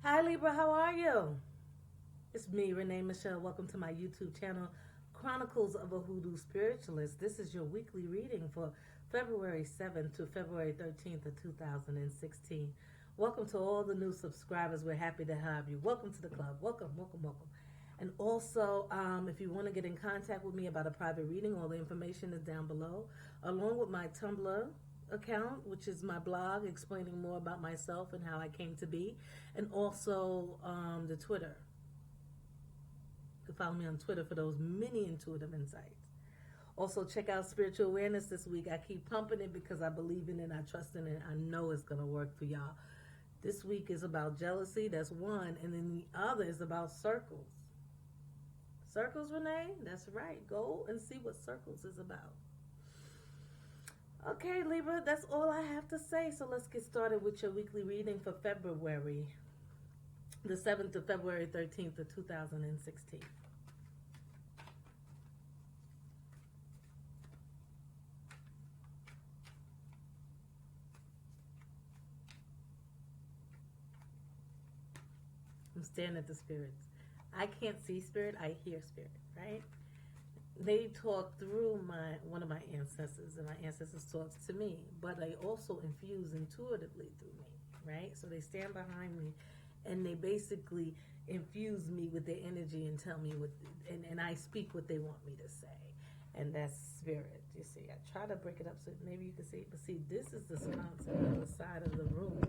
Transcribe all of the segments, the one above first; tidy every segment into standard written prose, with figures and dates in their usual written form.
Hi Libra, how are you? It's me, Renee Michelle. Welcome to my YouTube channel, Chronicles of a Hoodoo Spiritualist. This is your weekly reading for February 7th to February 13th of 2016. Welcome to all the new subscribers. We're happy to have you. Welcome to the club. Welcome, welcome, welcome. And also, if you want to get in contact with me about a private reading, all the information is down below, along with my Tumblr account, which is my blog explaining more about myself and how I came to be, and also the Twitter. You can follow me on Twitter for those mini intuitive insights. Also, check out Spiritual Awareness this week. I keep pumping it because I believe in it, I trust in it, I know it's going to work for y'all. This week is about jealousy, that's one, and then the other is about circles. Circles, Renee? That's right. Go and see what circles is about. Okay, Libra, that's all I have to say. So let's get started with your weekly reading for February, the 7th to February 13th of 2016. I'm staring at the spirits. I can't see spirit, I hear spirit, right? They talk through one of my ancestors, and my ancestors talk to me, but they also infuse intuitively through me, right? So they stand behind me, and they basically infuse me with their energy and tell me what, and I speak what they want me to say, and that's spirit. You see, I try to break it up so maybe you can see it, but see, this is the sconce on the side of the room.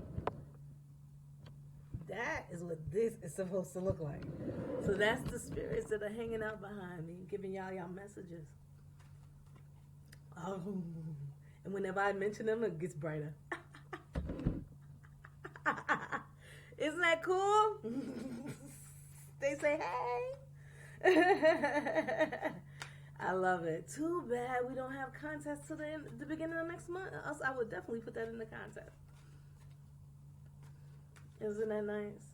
That is what this is supposed to look like. So that's the spirits that are hanging out behind me, giving y'all messages. Oh, and whenever I mention them, it gets brighter. Isn't that cool? They say, hey. I love it. Too bad we don't have contests to the beginning of next month. Else I would definitely put that in the contest. Isn't that nice?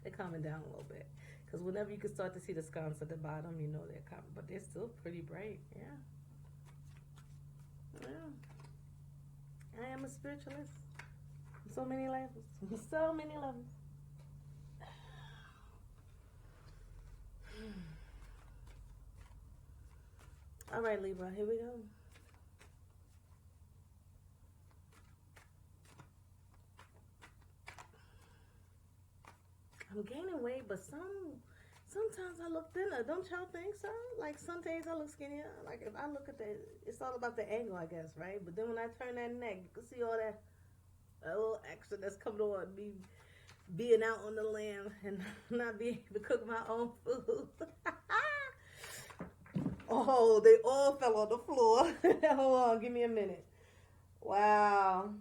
They're calming down a little bit. Because whenever you can start to see the sconce at the bottom, you know they're coming. But they're still pretty bright. Yeah. Yeah. I am a spiritualist. So many levels. So many levels. All right, Libra, here we go. I'm gaining weight, but sometimes I look thinner. Don't y'all think so? Like some days I look skinnier. Like if I look at it's all about the angle, I guess, right? But then when I turn that neck, you can see all that a little extra that's coming on me being out on the land and not being able to cook my own food. Oh, they all fell on the floor. Hold on, give me a minute. Wow.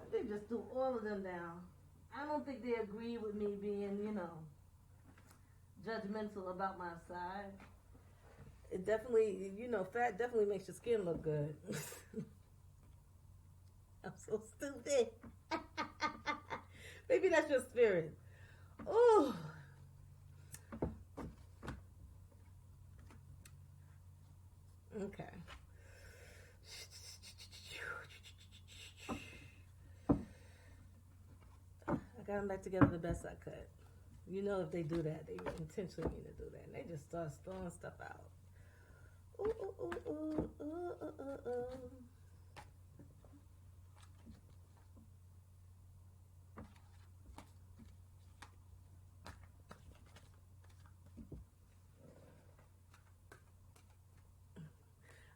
They just threw all of them down. I don't think they agree with me being, judgmental about my side. It definitely, fat definitely makes your skin look good. I'm so stupid. Maybe that's your spirit. Oh. Okay. I got them back together the best I could. You know, if they do that, they intentionally mean to do that. And they just start throwing stuff out. Ooh, ooh, ooh, ooh, ooh, ooh, ooh.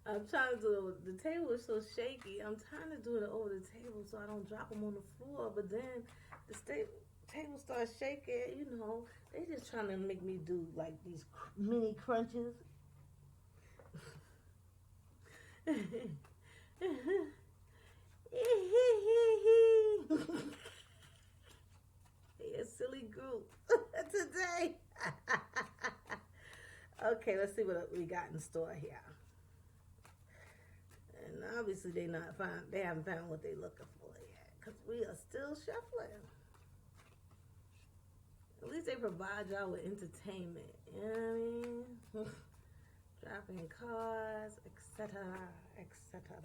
I'm trying to do it. The table is so shaky. I'm trying to do it over the table so I don't drop them on the floor. But then the table starts shaking. They just trying to make me do like these mini crunches. A silly group today. Okay, let's see what we got in store here. And obviously they haven't found what they're looking for yet, because we are still shuffling. At least they provide y'all with entertainment. You know what I mean? Dropping cards, etc., etc.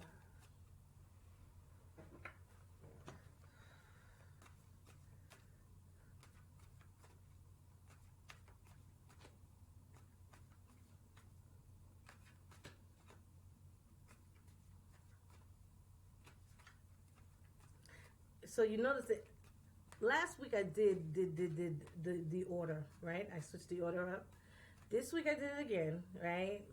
So you notice that last week I did the order, right? I switched the order up. This week I did it again, right?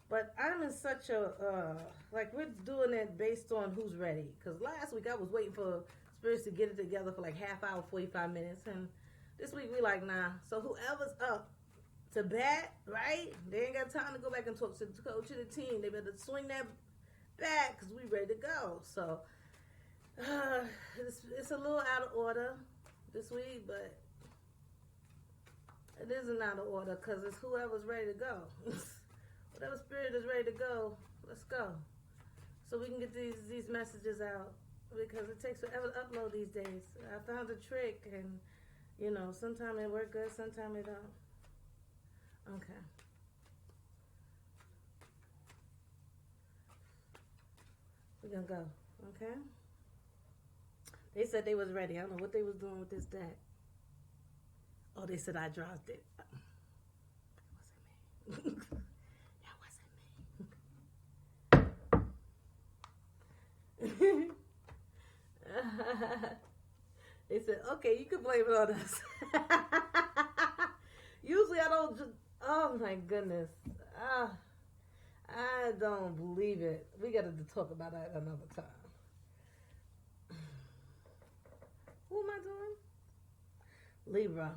But I'm in such a like we're doing it based on who's ready. Because last week I was waiting for spirits to get it together for like half hour, 45 minutes, and this week we like nah. So whoever's up to bat, right? They ain't got time to go back and talk to the coach of the team. They better swing that bat because we ready to go. So it's a little out of order this week, but it isn't out of order because it's whoever's ready to go. Whatever spirit is ready to go, let's go. So we can get these messages out because it takes forever to upload these days. I found a trick, and you know, sometimes it works good, sometimes it don't. Okay. We're gonna go. Okay. They said they was ready. I don't know what they was doing with this deck. Oh, they said I dropped it. It wasn't me. They said, okay, you can blame it on us. Usually I don't just, oh my goodness. I don't believe it. We got to talk about that another time. Who am I doing? Libra.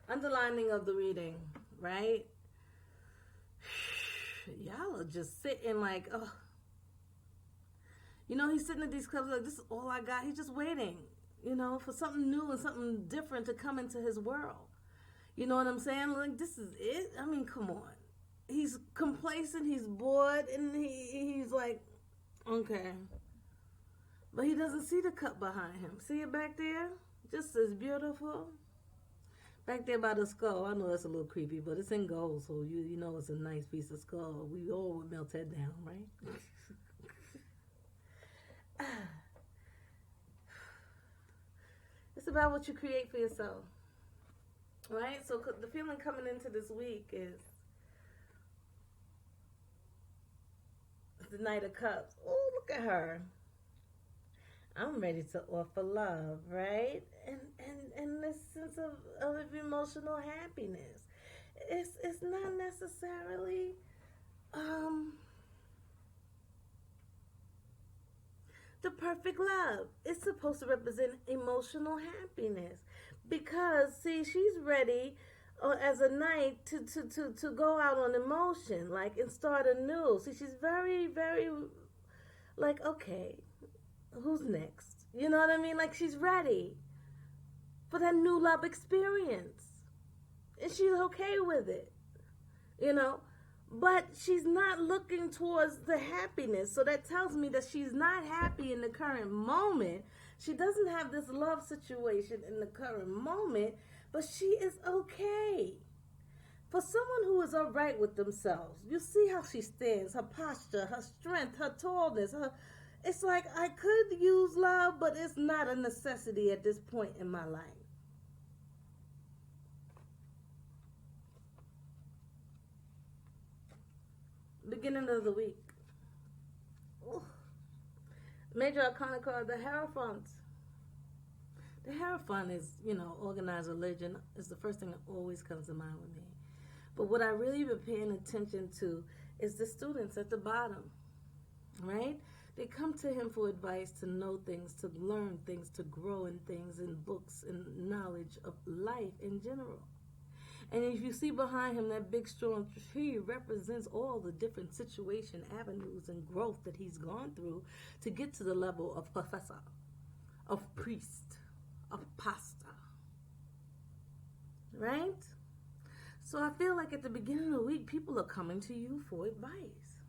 Underlining of the reading, right? Y'all are just sitting like, oh. You know, he's sitting at these clubs like, this is all I got. He's just waiting, you know, for something new and something different to come into his world. You know what I'm saying? Like, this is it? I mean, come on. He's complacent, he's bored, and he's like, okay. But he doesn't see the cup behind him. See it back there? Just as beautiful. Back there by the skull. I know that's a little creepy, but it's in gold, so you know it's a nice piece of skull. We all would melt that down, right? It's about what you create for yourself, right? So the feeling coming into this week is the Knight of Cups. Oh, look at her. I'm ready to offer love, right? And this sense of emotional happiness. It's not necessarily the perfect love. It's supposed to represent emotional happiness. Because, see, she's ready as a knight to go out on emotion, like, and start anew. See, she's very, very, like, okay, who's next? You know what I mean? Like, she's ready for that new love experience. And she's okay with it, you know? But she's not looking towards the happiness. So that tells me that she's not happy in the current moment. She doesn't have this love situation in the current moment, but she is okay. For someone who is all right with themselves, you see how she stands, her posture, her strength, her tallness. It's like, I could use love, but it's not a necessity at this point in my life. Beginning of the week. Ooh. Major Arcana card, the Hierophant. The Hierophant is, you know, organized religion. Is the first thing that always comes to mind with me. But what I really been paying attention to is the students at the bottom, right? They come to him for advice, to know things, to learn things, to grow in things, in books, and knowledge of life in general. And if you see behind him, that big strong tree represents all the different situation, avenues, and growth that he's gone through to get to the level of professor, of priest, of pastor. Right? So I feel like at the beginning of the week, people are coming to you for advice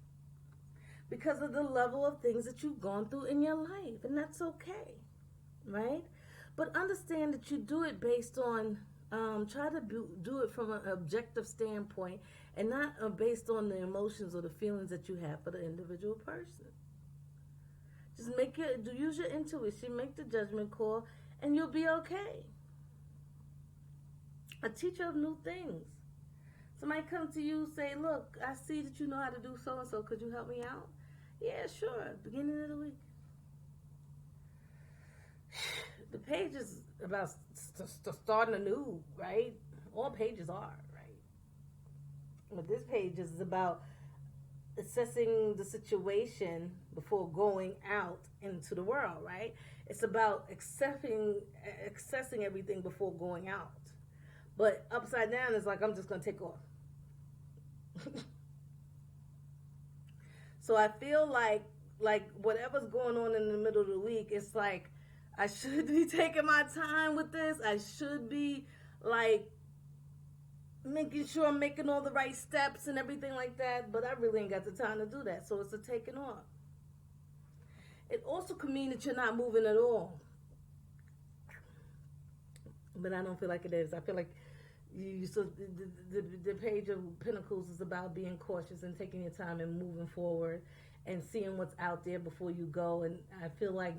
because of the level of things that you've gone through in your life. And that's okay. Right? But understand that you do it based on try to do it from an objective standpoint and not based on the emotions or the feelings that you have for the individual person. Just use your intuition, make the judgment call, and you'll be okay. A teacher of new things. Somebody come to you, say, look, I see that you know how to do so-and-so. Could you help me out? Yeah, sure. Beginning of the week. The page is about starting anew, right? All pages are, right? But this page is about assessing the situation before going out into the world, right? It's about accessing everything before going out. But upside down is like, I'm just going to take off. So I feel like whatever's going on in the middle of the week, it's like I should be taking my time with this. I should be like making sure I'm making all the right steps and everything like that, but I really ain't got the time to do that. So it's a taking off. It also could mean that you're not moving at all. But I don't feel like it is. I feel like so the page of Pentacles is about being cautious and taking your time and moving forward and seeing what's out there before you go. And I feel like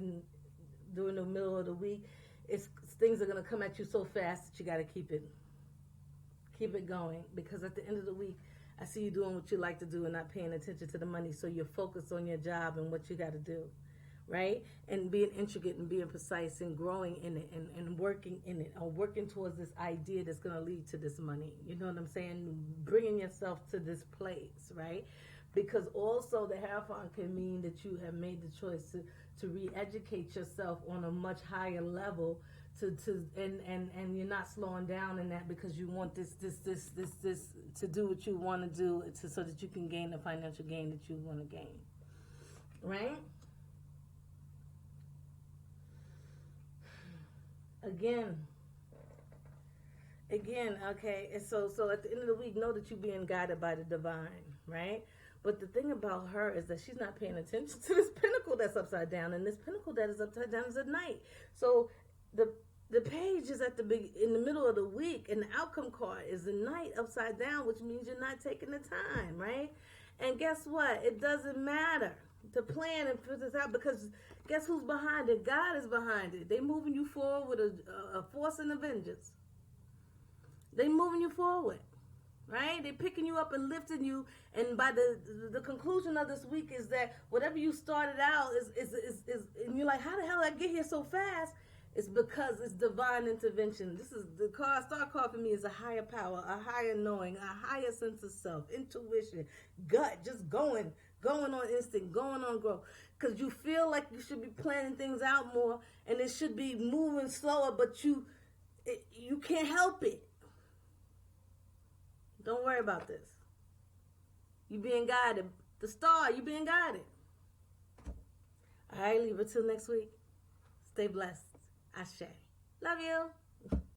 during the middle of the week, things are going to come at you so fast that you got to keep it going, because at the end of the week, I see you doing what you like to do and not paying attention to the money. So you're focused on your job and what you got to do, right? And being intricate and being precise and growing in it and working in it, or working towards this idea that's going to lead to this money. You know what I'm saying? Bringing yourself to this place, right? Because also the Hierophant can mean that you have made the choice to re-educate yourself on a much higher level, and you're not slowing down in that because you want this to do what you want to do so that you can gain the financial gain that you want to gain, right? Again, okay. And so at the end of the week, know that you're being guided by the divine, right? But the thing about her is that she's not paying attention to this pinnacle that's upside down, and this pinnacle that is upside down is at night. So the page is in the middle of the week, and the outcome card is the night upside down, which means you're not taking the time, right? And guess what? It doesn't matter to plan and put this out, because guess who's behind it? God is behind it. They moving you forward with a force and a vengeance. They moving you forward, right? They're picking you up and lifting you. And by the conclusion of this week is that whatever you started out is and you're like, how the hell did I get here so fast? It's because it's divine intervention. This is the star card for me is a higher power, a higher knowing, a higher sense of self, intuition, gut, just going on instinct, going on growth. Because you feel like you should be planning things out more, and it should be moving slower, but you can't help it. Don't worry about this. You being guided. The star, you being guided. All right, Libra, till next week. Stay blessed. Ashe. Love you.